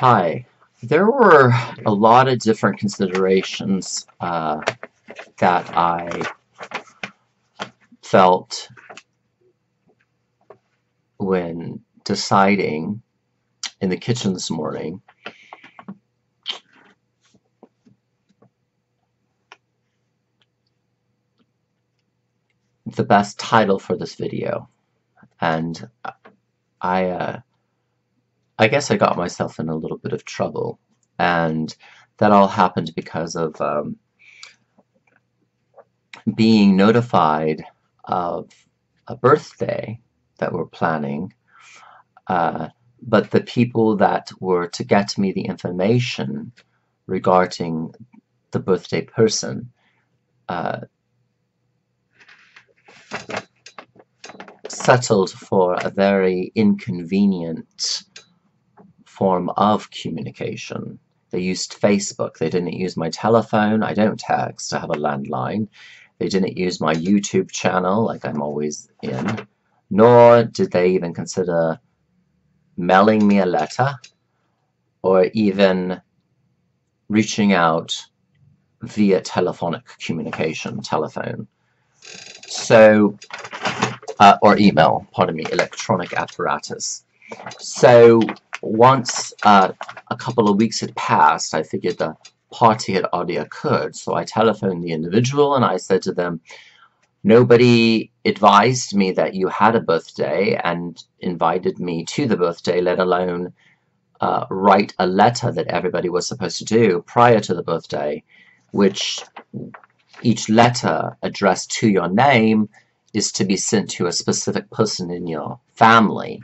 Hi. There were a lot of different considerations that I felt when deciding in the kitchen this morning the best title for this video. And I guess I got myself in a little bit of trouble, and that all happened because of being notified of a birthday that we're planning, but the people that were to get me the information regarding the birthday person settled for a very inconvenient form of communication. They used Facebook. They didn't use my telephone. I don't text. I have a landline. They didn't use my YouTube channel, like I'm always in, nor did they even consider mailing me a letter or even reaching out via telephonic communication, telephone. So, or email, pardon me, electronic apparatus. So once a couple of weeks had passed, I figured the party had already occurred. So I telephoned the individual and I said to them, nobody advised me that you had a birthday and invited me to the birthday, let alone write a letter that everybody was supposed to do prior to the birthday, which each letter addressed to your name is to be sent to a specific person in your family.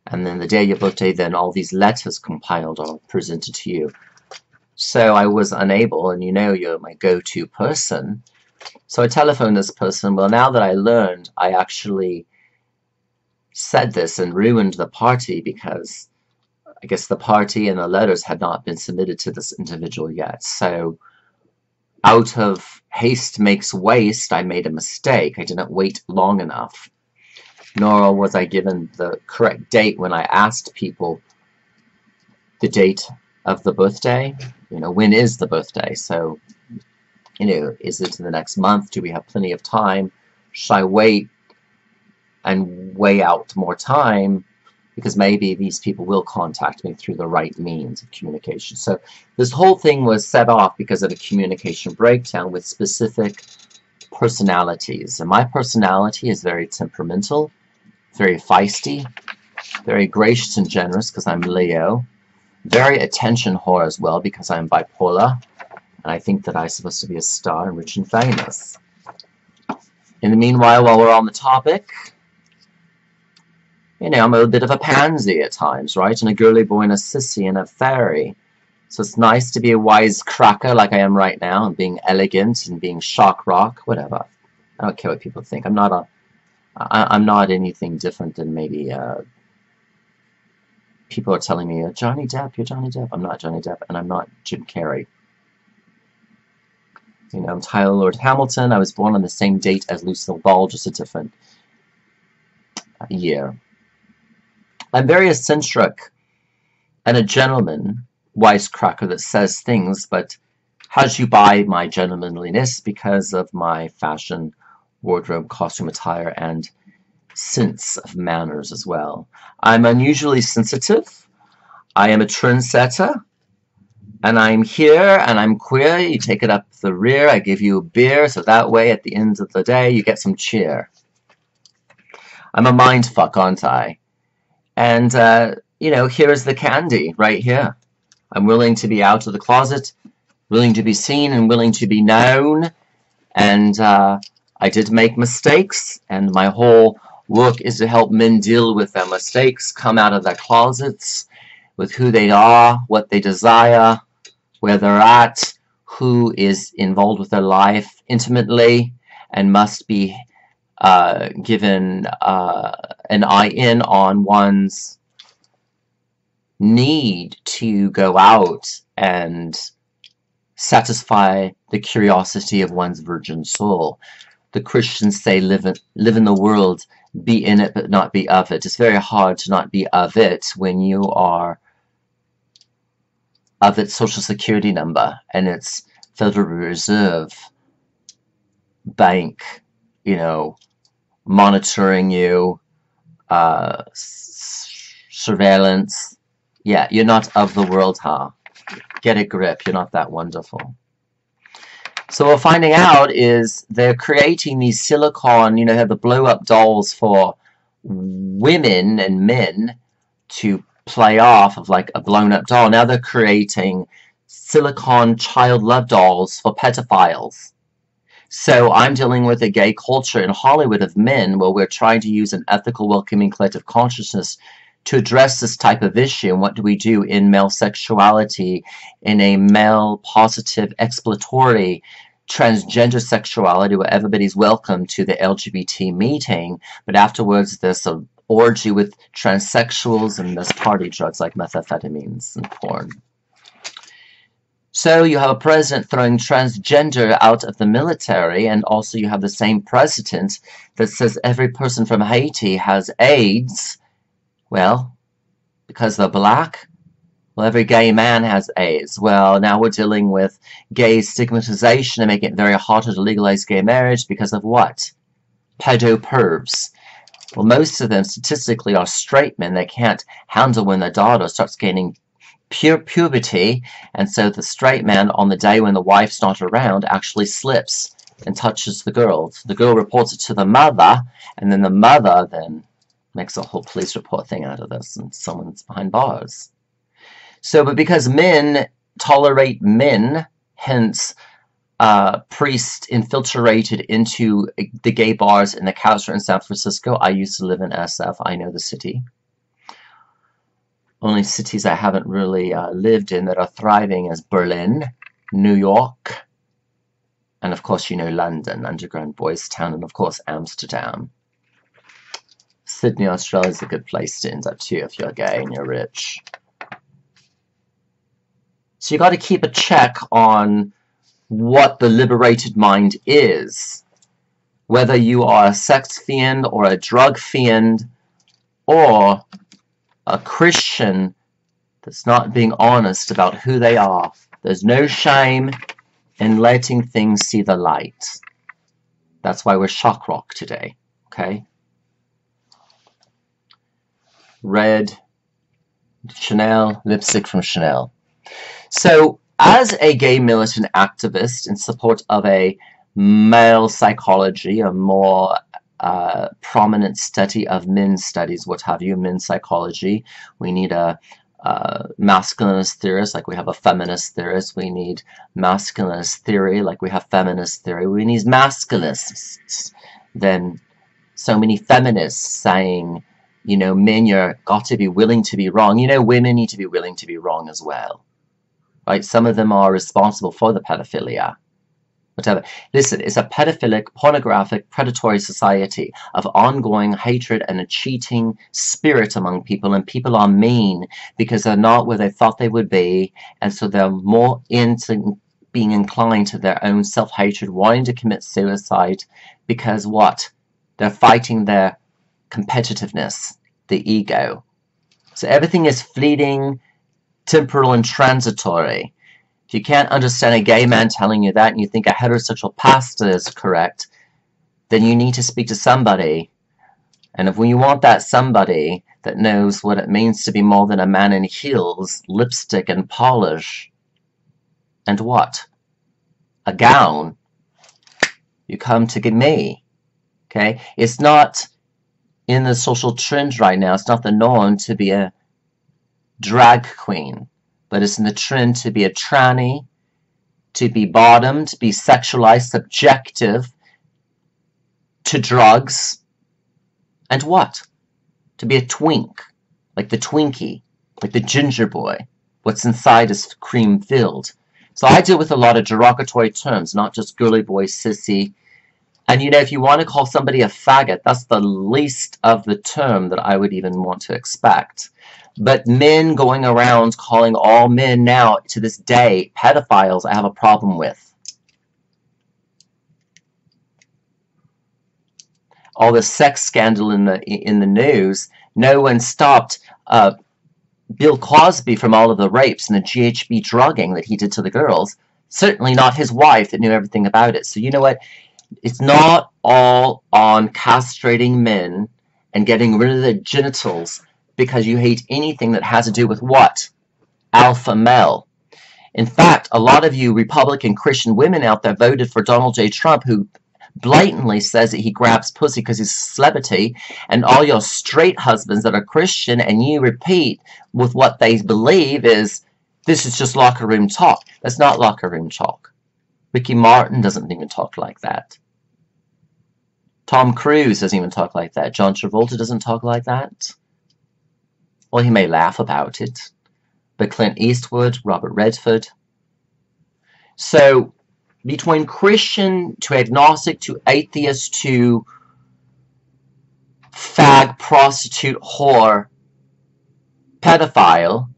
And then the day of your birthday, then all these letters compiled are presented to you. So I was unable, and you know you're my go-to person. So I telephoned this person. Well, now that I learned, I actually said this and ruined the party because I guess the party and the letters had not been submitted to this individual yet. So out of haste makes waste, I made a mistake. I didn't wait long enough. Nor was I given the correct date when I asked people the date of the birthday. You know, when is the birthday? So, you know, is it in the next month? Do we have plenty of time? Should I wait and weigh out more time? Because maybe these people will contact me through the right means of communication. So this whole thing was set off because of a communication breakdown with specific personalities. And my personality is very temperamental, very feisty, very gracious and generous because I'm Leo, very attention whore as well because I'm bipolar, and I think that I'm supposed to be a star and rich and famous. In the meanwhile, while we're on the topic, you know, I'm a bit of a pansy at times, right? And a girly boy and a sissy and a fairy. So it's nice to be a wisecracker like I am right now and being elegant and being shock rock, whatever. I don't care what people think. I'm not anything different than maybe people are telling me, Johnny Depp, you're Johnny Depp. I'm not Johnny Depp, and I'm not Jim Carrey. You know, I'm Tyler Lord Hamilton. I was born on the same date as Lucille Ball, just a different year. I'm very eccentric and a gentleman wisecracker that says things, but has you by my gentlemanliness because of my fashion, wardrobe, costume attire, and sense of manners as well. I'm unusually sensitive. I am a trendsetter. And I'm here, and I'm queer. You take it up the rear. I give you a beer, so that way, at the end of the day, you get some cheer. I'm a mindfuck, aren't I? And, you know, here's the candy right here. I'm willing to be out of the closet, willing to be seen, and willing to be known. And I did make mistakes, and my whole work is to help men deal with their mistakes, come out of their closets with who they are, what they desire, where they're at, who is involved with their life intimately, and must be given an eye in on one's need to go out and satisfy the curiosity of one's virgin soul. The Christians say live in the world, be in it but not be of it. It's very hard to not be of it when you are of its social security number and its Federal Reserve Bank, you know, monitoring you, surveillance. Yeah, you're not of the world, huh? Get a grip. You're not that wonderful. So what we're finding out is they're creating these silicone, you know, have the blow-up dolls for women and men to play off of like a blown-up doll. Now they're creating silicone child love dolls for pedophiles. So I'm dealing with a gay culture in Hollywood of men where we're trying to use an ethical, welcoming collective consciousness to address this type of issue. And what do we do in male sexuality, in a male positive exploratory transgender sexuality where everybody's welcome to the LGBT meeting, but afterwards there's an orgy with transsexuals and there's party drugs like methamphetamines and porn. So you have a president throwing transgender out of the military, and also you have the same president that says every person from Haiti has AIDS. Well, because they're black? Well, every gay man has AIDS. Well, now we're dealing with gay stigmatization and making it very hard to legalize gay marriage because of what? Pedo-pervs. Well, most of them statistically are straight men. They can't handle when their daughter starts gaining puberty, and so the straight man on the day when the wife's not around actually slips and touches the girl. So the girl reports it to the mother, and then the mother then makes a whole police report thing out of this, and someone's behind bars. So, but because men tolerate men, hence priests infiltrated into the gay bars in the Castro in San Francisco. I used to live in SF. I know the city. Only cities I haven't really lived in that are thriving is Berlin, New York, and of course, you know, London, underground boys town, and of course, Amsterdam. Sydney, Australia is a good place to end up too if you're gay and you're rich. So you got to keep a check on what the liberated mind is. Whether you are a sex fiend or a drug fiend or a Christian that's not being honest about who they are. There's no shame in letting things see the light. That's why we're shock rock today, okay? Red, Chanel, lipstick from Chanel. So, as a gay militant activist in support of a male psychology, a more prominent study of men's studies, what have you, men's psychology. We need a masculinist theorist, like we have a feminist theorist. We need masculinist theory, like we have feminist theory. We need masculinists. Then so many feminists saying, you know, men, you're got to be willing to be wrong. You know, women need to be willing to be wrong as well. Right? Some of them are responsible for the pedophilia. Whatever. Listen, it's a pedophilic, pornographic, predatory society of ongoing hatred and a cheating spirit among people, and people are mean because they're not where they thought they would be, and so they're more into being inclined to their own self-hatred, wanting to commit suicide, because what? They're fighting their competitiveness, the ego. So everything is fleeting, temporal, and transitory. If you can't understand a gay man telling you that and you think a heterosexual pastor is correct, then you need to speak to somebody. And if you want that somebody that knows what it means to be more than a man in heels, lipstick, and polish, and what? A gown, you come to get me. Okay? It's not in the social trend right now. It's not the norm to be a drag queen. But it's in the trend to be a tranny, to be bottomed, to be sexualized, subjective to drugs, and what? To be a twink, like the Twinkie, like the ginger boy. What's inside is cream-filled. So I deal with a lot of derogatory terms, not just girly boy, sissy. And you know, if you want to call somebody a faggot, that's the least of the term that I would even want to expect. But men going around calling all men now, to this day, pedophiles, I have a problem with. All the sex scandal in the news, no one stopped Bill Cosby from all of the rapes and the GHB drugging that he did to the girls. Certainly not his wife that knew everything about it. So you know what? It's not all on castrating men and getting rid of their genitals because you hate anything that has to do with what? Alpha male. In fact, a lot of you Republican Christian women out there voted for Donald J. Trump, who blatantly says that he grabs pussy because he's a celebrity, and all your straight husbands that are Christian, and you repeat with what they believe is, this is just locker room talk. That's not locker room talk. Ricky Martin doesn't even talk like that. Tom Cruise doesn't even talk like that. John Travolta doesn't talk like that. Well, he may laugh about it. But Clint Eastwood, Robert Redford. So, between Christian to agnostic to atheist to fag, prostitute, whore, pedophile,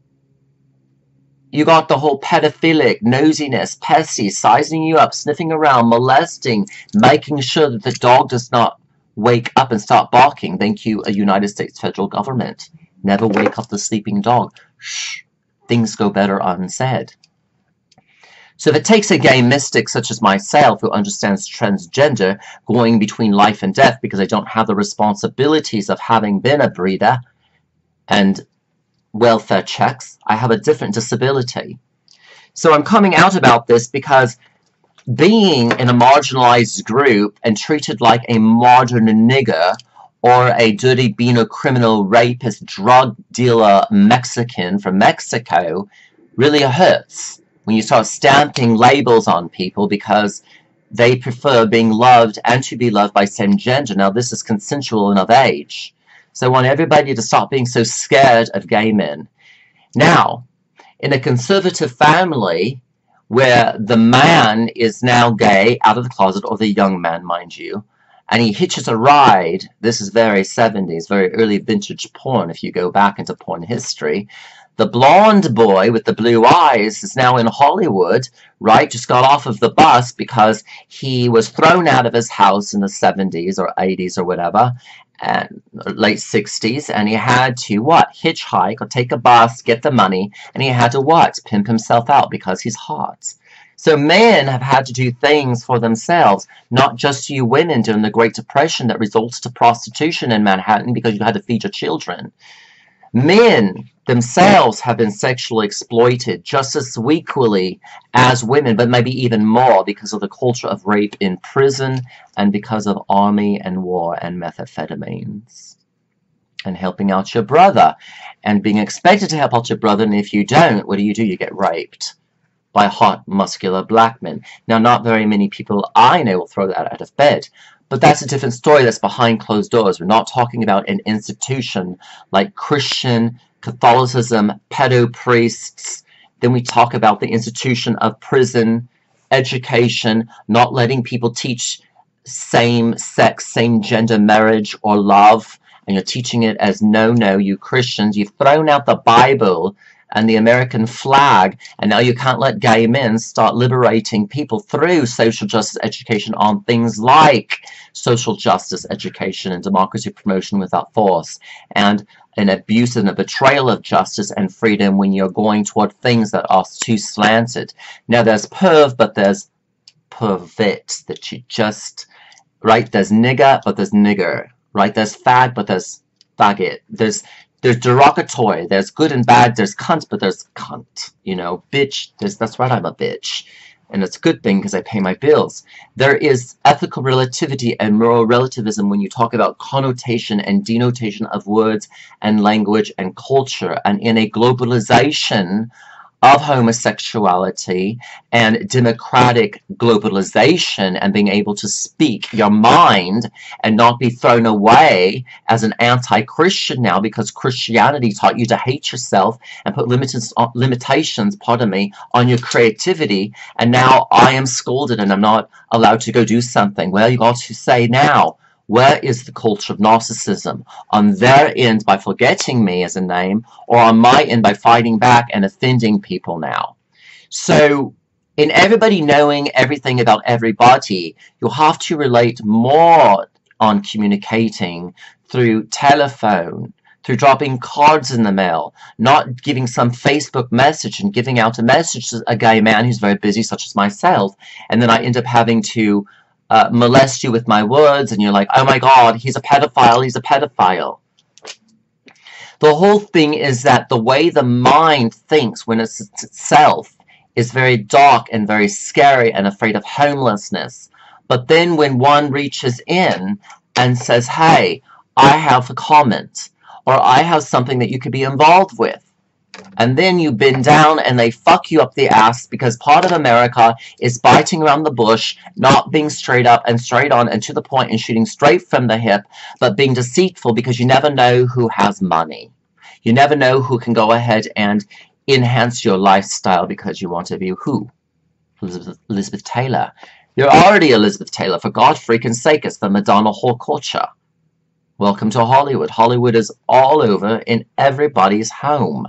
you got the whole pedophilic, nosiness, pesty, sizing you up, sniffing around, molesting, making sure that the dog does not wake up and start barking. Thank you, a United States federal government. Never wake up the sleeping dog. Shh. Things go better unsaid. So if it takes a gay mystic such as myself who understands transgender going between life and death because I don't have the responsibilities of having been a breeder and welfare checks, I have a different disability. So I'm coming out about this because being in a marginalized group and treated like a modern nigger or a dirty beano criminal rapist drug dealer Mexican from Mexico really hurts when you start stamping labels on people because they prefer being loved and to be loved by same gender. Now this is consensual and of age. So I want everybody to stop being so scared of gay men. Now, in a conservative family where the man is now gay, out of the closet, or the young man, mind you, and he hitches a ride, this is very 70s, very early vintage porn if you go back into porn history. The blonde boy with the blue eyes is now in Hollywood, right? Just got off of the bus because he was thrown out of his house in the 70s or 80s or whatever, and late 60s, and he had to, what? Hitchhike or take a bus, get the money, and he had to, what? Pimp himself out because he's hot. So men have had to do things for themselves, not just you women during the Great Depression that resulted to prostitution in Manhattan because you had to feed your children. Men themselves have been sexually exploited just as equally as women, but maybe even more because of the culture of rape in prison and because of army and war and methamphetamines. And helping out your brother and being expected to help out your brother, and if you don't, what do? You get raped by hot, muscular black men. Now, not very many people I know will throw that out of bed. But that's a different story that's behind closed doors. We're not talking about an institution like Christian, Catholicism, pedo priests. Then we talk about the institution of prison, education, not letting people teach same-sex, same-gender marriage or love. And you're teaching it as no, you Christians. You've thrown out the Bible and the American flag, and now you can't let gay men start liberating people through social justice education on things like social justice education and democracy promotion without force, and an abuse and a betrayal of justice and freedom when you're going toward things that are too slanted. Now there's perv, but there's pervert that you just, right? There's nigger, but there's nigger, right? There's fag, but there's faggot. There's derogatory, there's good and bad, there's cunt, but there's cunt, you know, bitch, that's right, I'm a bitch, and it's a good thing because I pay my bills. There is ethical relativity and moral relativism when you talk about connotation and denotation of words and language and culture, and in a globalization of homosexuality and democratic globalization and being able to speak your mind and not be thrown away as an anti-Christian now because Christianity taught you to hate yourself and put limitations, on your creativity, and now I am scolded and I'm not allowed to go do something. Well, you got to say now, where is the culture of narcissism? On their end by forgetting me as a name, or on my end by fighting back and offending people now? So, in everybody knowing everything about everybody, you'll have to relate more on communicating through telephone, through dropping cards in the mail, not giving some Facebook message and giving out a message to a gay man who's very busy, such as myself, and then I end up having to molest you with my words, and you're like, oh my God, he's a pedophile, he's a pedophile. The whole thing is that the way the mind thinks when it's itself is very dark and very scary and afraid of homelessness. But then when one reaches in and says, hey, I have a comment, or I have something that you could be involved with, and then you bend down and they fuck you up the ass, because part of America is biting around the bush, not being straight up and straight on and to the point and shooting straight from the hip, but being deceitful, because you never know who has money. You never know who can go ahead and enhance your lifestyle because you want to be who? Elizabeth Taylor. You're already Elizabeth Taylor, for God freaking sake. It's the Madonna whore culture. Welcome to Hollywood. Hollywood is all over in everybody's home.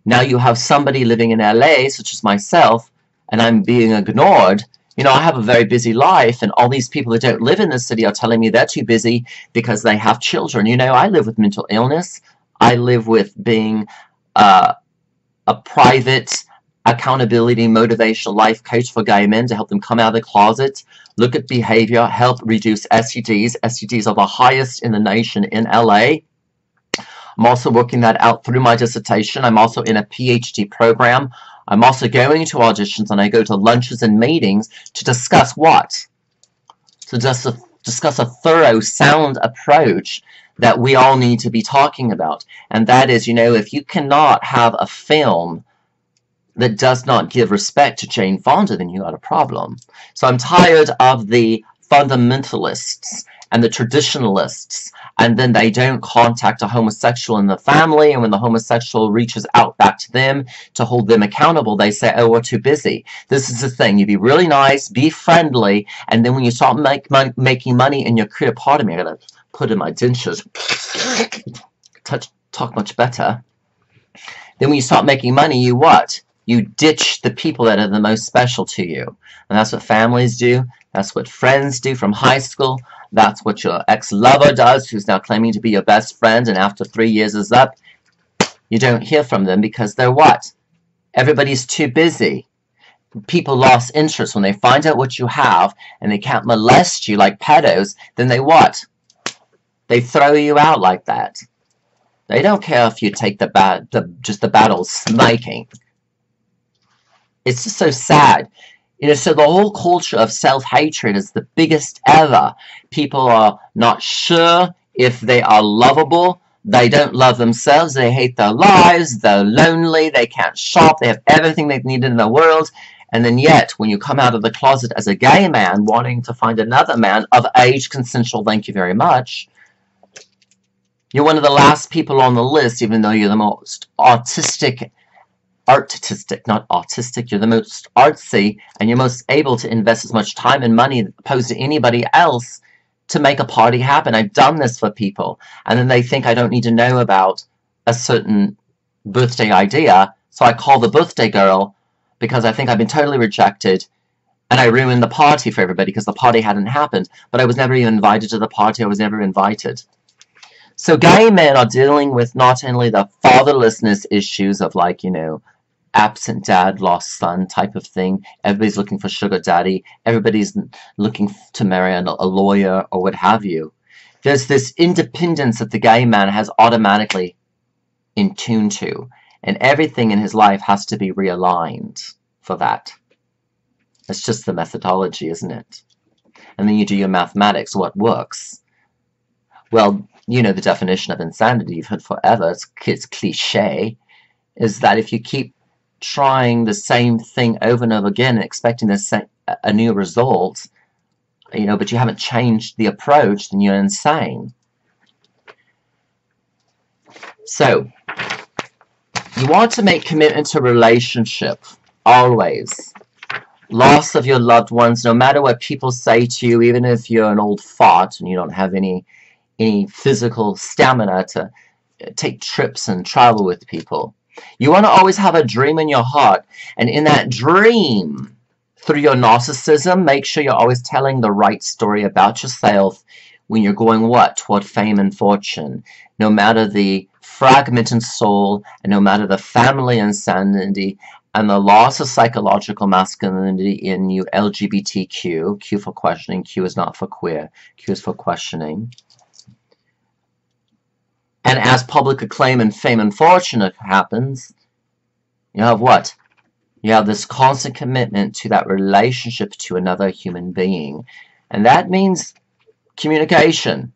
Now you have somebody living in LA, such as myself, and I'm being ignored. You know, I have a very busy life, and all these people that don't live in the city are telling me they're too busy because they have children. You know, I live with mental illness. I live with being a private accountability, motivational life coach for gay men to help them come out of the closet, look at behavior, help reduce STDs. STDs are the highest in the nation in LA. I'm also working that out through my dissertation. I'm also in a PhD program. I'm also going to auditions, and I go to lunches and meetings to discuss what? To just discuss a thorough, sound approach that we all need to be talking about. And that is, you know, if you cannot have a film that does not give respect to Jane Fonda, then you got a problem. So I'm tired of the fundamentalists and the traditionalists, and then they don't contact a homosexual in the family, and when the homosexual reaches out back to them to hold them accountable, they say, oh, we're too busy. This is the thing. You be really nice, be friendly, and then when you start making money in your career, pardon me, I gotta put in my dentures, talk much better. Then when you start making money, you what? You ditch the people that are the most special to you. And that's what families do. That's what friends do from high school. That's what your ex-lover does, who's now claiming to be your best friend, and after 3 years is up, you don't hear from them because they're what? Everybody's too busy. People lost interest when they find out what you have and they can't molest you like pedos, then they what? They throw you out like that. They don't care if you take just the battle smiting. It's just so sad. You know, so the whole culture of self-hatred is the biggest ever. People are not sure if they are lovable. They don't love themselves. They hate their lives. They're lonely. They can't shop. They have everything they need in the world. And then yet, when you come out of the closet as a gay man wanting to find another man of age, consensual, thank you very much, you're one of the last people on the list, even though you're the most artistic, not autistic, you're the most artsy, and you're most able to invest as much time and money opposed to anybody else to make a party happen. I've done this for people, and then they think I don't need to know about a certain birthday idea, so I call the birthday girl because I think I've been totally rejected, and I ruined the party for everybody because the party hadn't happened, but I was never even invited to the party. I was never invited. So gay men are dealing with not only the fatherlessness issues of, like, you know, absent dad, lost son type of thing. Everybody's looking for sugar daddy. Everybody's looking to marry a lawyer or what have you. There's this independence that the gay man has automatically in tune to. And everything in his life has to be realigned for that. It's just the methodology, isn't it? And then you do your mathematics. What works? Well, you know the definition of insanity. You've heard forever. It's cliche. Is that if you keep trying the same thing over and over again and expecting a new result, you know, but you haven't changed the approach, then you're insane. So, you want to make commitment to relationship, always. Loss of your loved ones, no matter what people say to you, even if you're an old fart and you don't have any physical stamina to take trips and travel with people. You want to always have a dream in your heart, and in that dream, through your narcissism, make sure you're always telling the right story about yourself when you're going what? Toward fame and fortune. No matter the fragmented soul, and no matter the family insanity, and the loss of psychological masculinity in you, LGBTQ, Q for questioning, Q is not for queer, Q is for questioning. And as public acclaim and fame and fortune happens, you have what? You have this constant commitment to that relationship to another human being. And that means communication.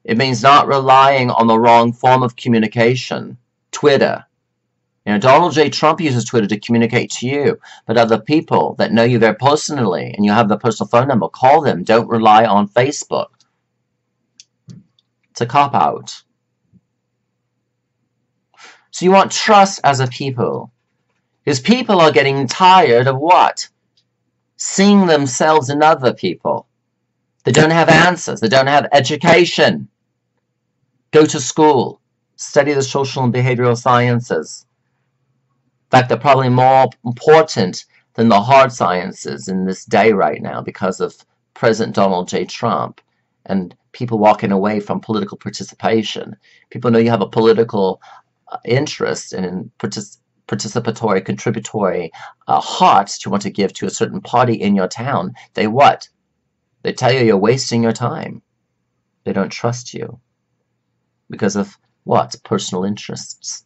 It means not relying on the wrong form of communication. Twitter. You know, Donald J. Trump uses Twitter to communicate to you, but other people that know you very personally, and you have their personal phone number, call them. Don't rely on Facebook. It's a cop-out. So you want trust as a people. Because people are getting tired of what? Seeing themselves in other people. They don't have answers. They don't have education. Go to school. Study the social and behavioral sciences. In fact, they're probably more important than the hard sciences in this day right now because of President Donald J. Trump and people walking away from political participation. People know you have a political interest and participatory, contributory heart you want to give to a certain party in your town. They what? They tell you you're wasting your time. They don't trust you. Because of what? Personal interests.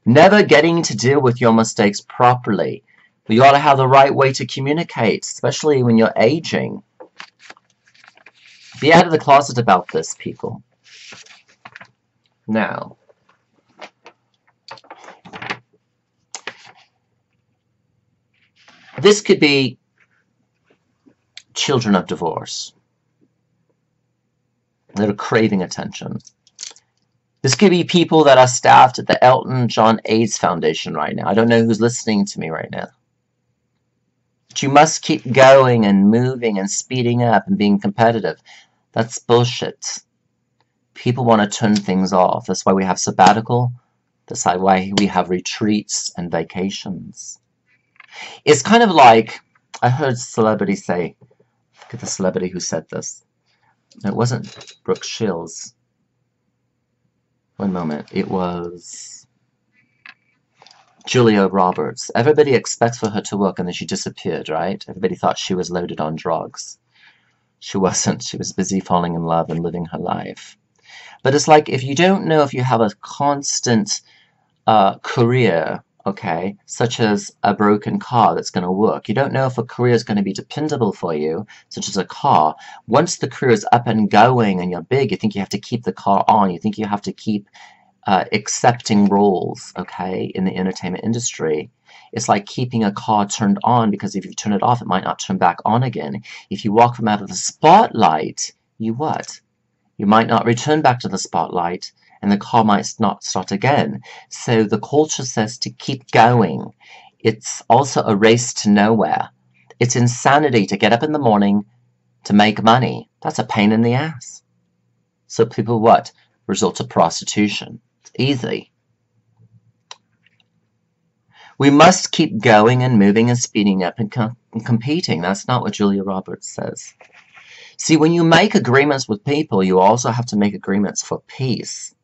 Never getting to deal with your mistakes properly. You ought to have the right way to communicate, especially when you're aging. Be out of the closet about this, people. Now, this could be children of divorce that are craving attention. This could be people that are staffed at the Elton John AIDS Foundation right now. I don't know who's listening to me right now. But you must keep going and moving and speeding up and being competitive. That's bullshit. People want to turn things off. That's why we have sabbatical. That's why we have retreats and vacations. It's kind of like, I heard celebrities say, look at the celebrity who said this. It wasn't Brooke Shields. One moment. It was Julia Roberts. Everybody expects for her to work, and then she disappeared, right? Everybody thought she was loaded on drugs. She wasn't. She was busy falling in love and living her life. But it's like if you don't know if you have a constant career, okay, such as a broken car that's going to work. You don't know if a career is going to be dependable for you, such as a car. Once the career is up and going and you're big, you think you have to keep the car on. You think you have to keep accepting roles, okay, in the entertainment industry. It's like keeping a car turned on, because if you turn it off, it might not turn back on again. If you walk from out of the spotlight, you what? You might not return back to the spotlight, and the car might not start again. So the culture says to keep going. It's also a race to nowhere. It's insanity to get up in the morning to make money. That's a pain in the ass. So people what? Resort to prostitution. It's easy. We must keep going and moving and speeding up and competing. That's not what Julia Roberts says. See, when you make agreements with people, you also have to make agreements for peace.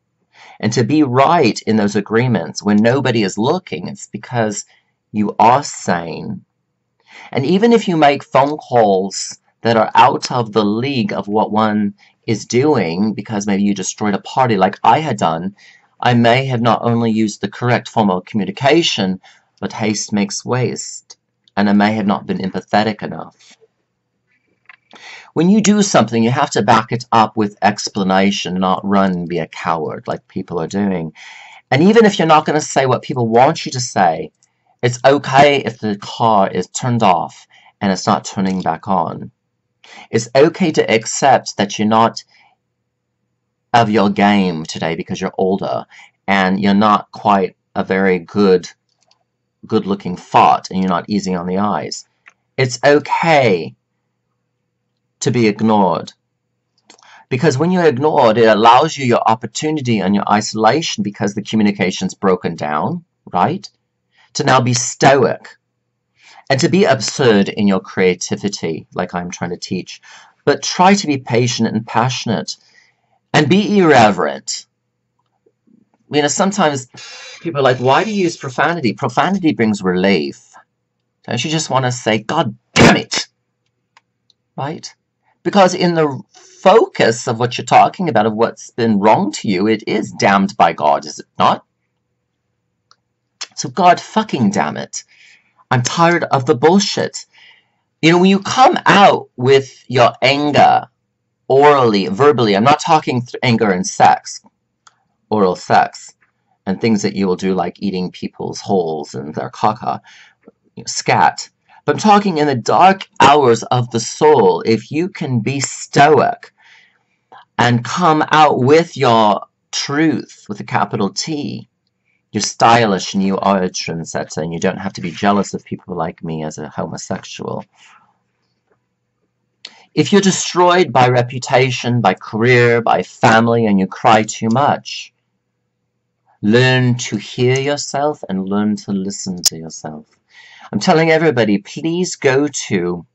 And to be right in those agreements when nobody is looking, it's because you are sane. And even if you make phone calls that are out of the league of what one is doing, because maybe you destroyed a party like I had done, I may have not only used the correct form of communication, but haste makes waste, and I may have not been empathetic enough. When you do something, you have to back it up with explanation, not run and be a coward like people are doing. And even if you're not going to say what people want you to say, it's okay if the car is turned off and it's not turning back on. It's okay to accept that you're not of your game today because you're older and you're not quite a very good-looking fart and you're not easy on the eyes. It's okay to be ignored. Because when you're ignored, it allows you your opportunity and your isolation, because the communication's broken down, right? To now be stoic and to be absurd in your creativity, like I'm trying to teach. but try to be patient and passionate and be irreverent. You know, sometimes people are like, why do you use profanity? Profanity brings relief. Don't you just want to say, God damn it? Right? Because in the focus of what you're talking about, of what's been wrong to you, it is damned by God, is it not? So God fucking damn it. I'm tired of the bullshit. You know, when you come out with your anger, orally, verbally, I'm not talking anger and sex, oral sex, and things that you will do like eating people's holes and their caca, scat. But I'm talking in the dark hours of the soul. If you can be stoic and come out with your truth, with a capital T, you're stylish and you are a trendsetter, and you don't have to be jealous of people like me as a homosexual. If you're destroyed by reputation, by career, by family, and you cry too much, learn to hear yourself and learn to listen to yourself. I'm telling everybody, please go to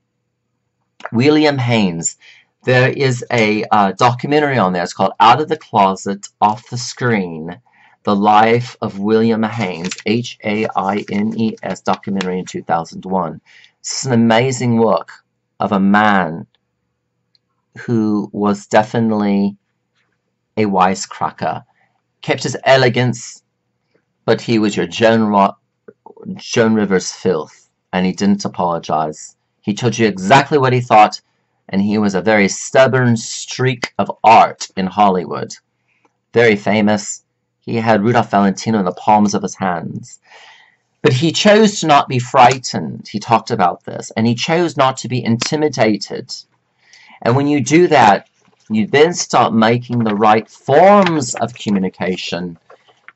William Haynes. There is a documentary on there. It's called Out of the Closet, Off the Screen, The Life of William Haynes, H-A-I-N-E-S, documentary in 2001. It's an amazing work of a man who was definitely a wisecracker. Kept his elegance, but he was your Joan Rivers filth, and he didn't apologize. He told you exactly what he thought, and he was a very stubborn streak of art in Hollywood. Very famous. He had Rudolph Valentino in the palms of his hands. But he chose to not be frightened. He talked about this, and he chose not to be intimidated. And when you do that, you then start making the right forms of communication.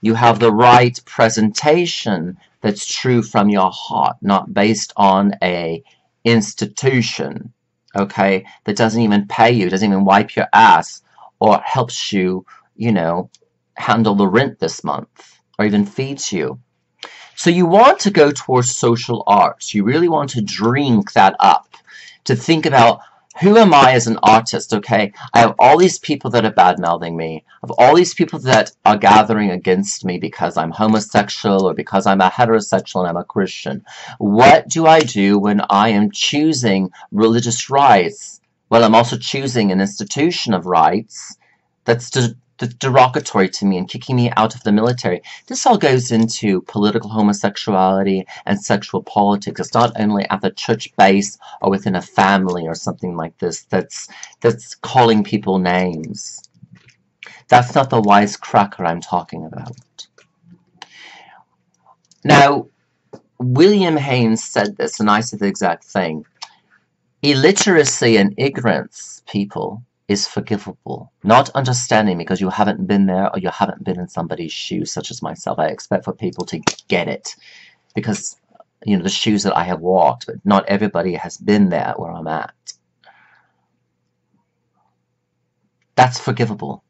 You have the right presentation that's true from your heart, not based on a institution, okay, that doesn't even pay you, doesn't even wipe your ass, or helps you, you know, handle the rent this month, or even feeds you. So you want to go towards social arts. You really want to drink that up, to think about, who am I as an artist, okay? I have all these people that are bad-mouthing me. I have all these people that are gathering against me because I'm homosexual or because I'm a heterosexual and I'm a Christian. What do I do when I am choosing religious rights? Well, I'm also choosing an institution of rights that's derogatory to me and kicking me out of the military. This all goes into political homosexuality and sexual politics. It's not only at the church base or within a family or something like this that's calling people names. That's not the wisecracker I'm talking about. Now, William Haynes said this, and I said the exact thing. Illiteracy and ignorance, people, is forgivable. Not understanding because you haven't been there or you haven't been in somebody's shoes, such as myself. I expect for people to get it because, you know, the shoes that I have walked, but not everybody has been there where I'm at. That's forgivable.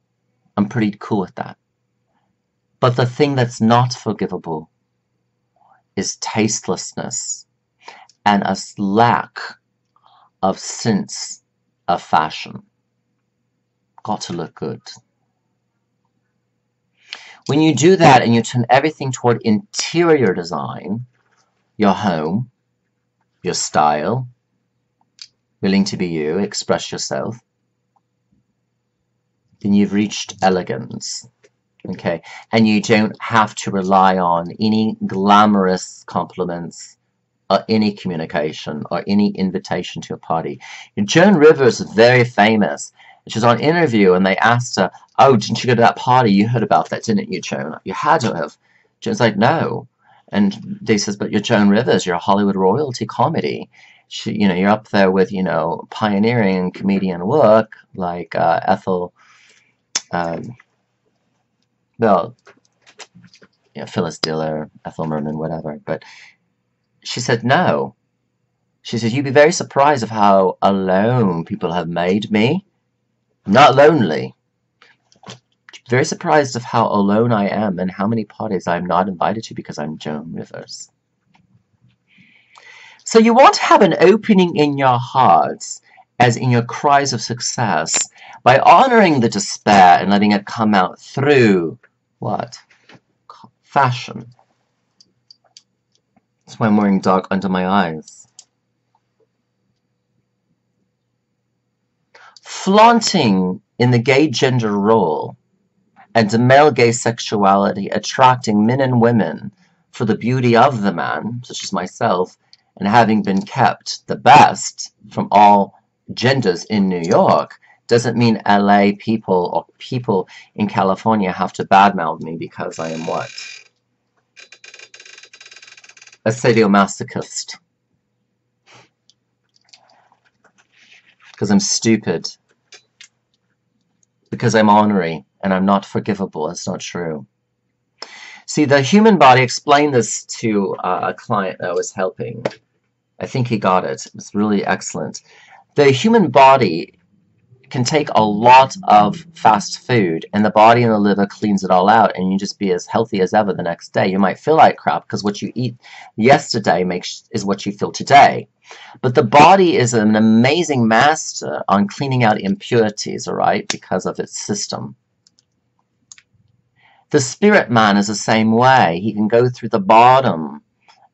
I'm pretty cool with that. But the thing that's not forgivable is tastelessness and a lack of sense of fashion. Got to look good. When you do that and you turn everything toward interior design, your home, your style, willing to be you, express yourself, then you've reached elegance. Okay, and you don't have to rely on any glamorous compliments or any communication or any invitation to a party. Joan Rivers is very famous. She was on an interview and they asked her, oh, didn't you go to that party? You heard about that, didn't you, Joan? You had to have. Joan's like, no. And they says, but you're Joan Rivers, you're a Hollywood royalty comedy. You know, you're up there with, you know, pioneering comedian work like Ethel, well, you know, Phyllis Diller, Ethel Merman, whatever. But she said, no. She said, you'd be very surprised of how alone people have made me. Not lonely. Very surprised of how alone I am and how many parties I'm not invited to because I'm Joan Rivers. So you want to have an opening in your hearts as in your cries of success, by honoring the despair and letting it come out through what? Fashion. That's why I'm wearing dark under my eyes. Flaunting in the gay gender role and the male gay sexuality, attracting men and women for the beauty of the man, such as myself, and having been kept the best from all genders in New York, doesn't mean LA people or people in California have to badmouth me because I am what? A sadomasochist. Because I'm stupid. Because I'm ornery and I'm not forgivable. It's not true. See, the human body, explained this to a client that I was helping. I think he got it. It was really excellent. The human body can take a lot of fast food, and the body and the liver cleans it all out, and you just be as healthy as ever the next day. You might feel like crap because what you eat yesterday is what you feel today. But the body is an amazing master on cleaning out impurities, all right, because of its system. The spirit man is the same way. He can go through the bottom,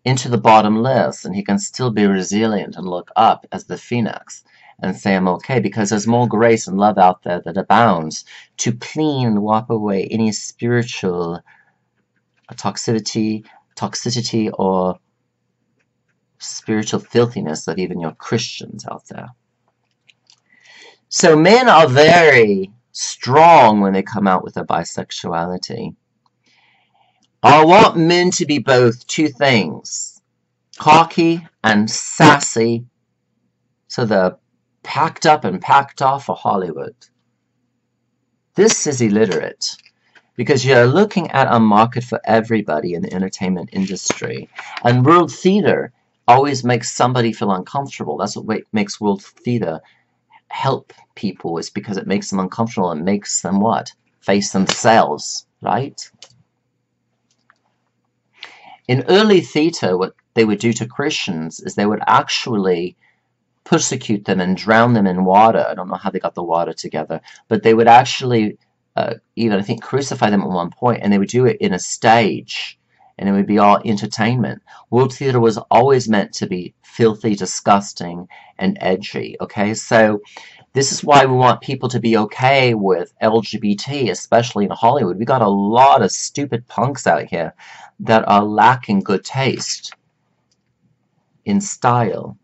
into the bottomless, and he can still be resilient and look up as the phoenix and say, I'm okay, because there's more grace and love out there that abounds to clean and wipe away any spiritual toxicity or spiritual filthiness of even your Christians out there. So men are very strong when they come out with their bisexuality. I want men to be both two things, cocky and sassy, so they're packed up and packed off for Hollywood. This is illiterate, because you're looking at a market for everybody in the entertainment industry. And world theater always makes somebody feel uncomfortable. That's what makes world theater help people, is because it makes them uncomfortable and makes them what? Face themselves, right? In early theater, what they would do to Christians is they would actually persecute them and drown them in water. I don't know how they got the water together, but they would actually even, I think, crucify them at one point, and they would do it in a stage, and it would be all entertainment. World theater was always meant to be filthy, disgusting, and edgy, okay? So this is why we want people to be okay with LGBT, especially in Hollywood. We got a lot of stupid punks out here that are lacking good taste in style.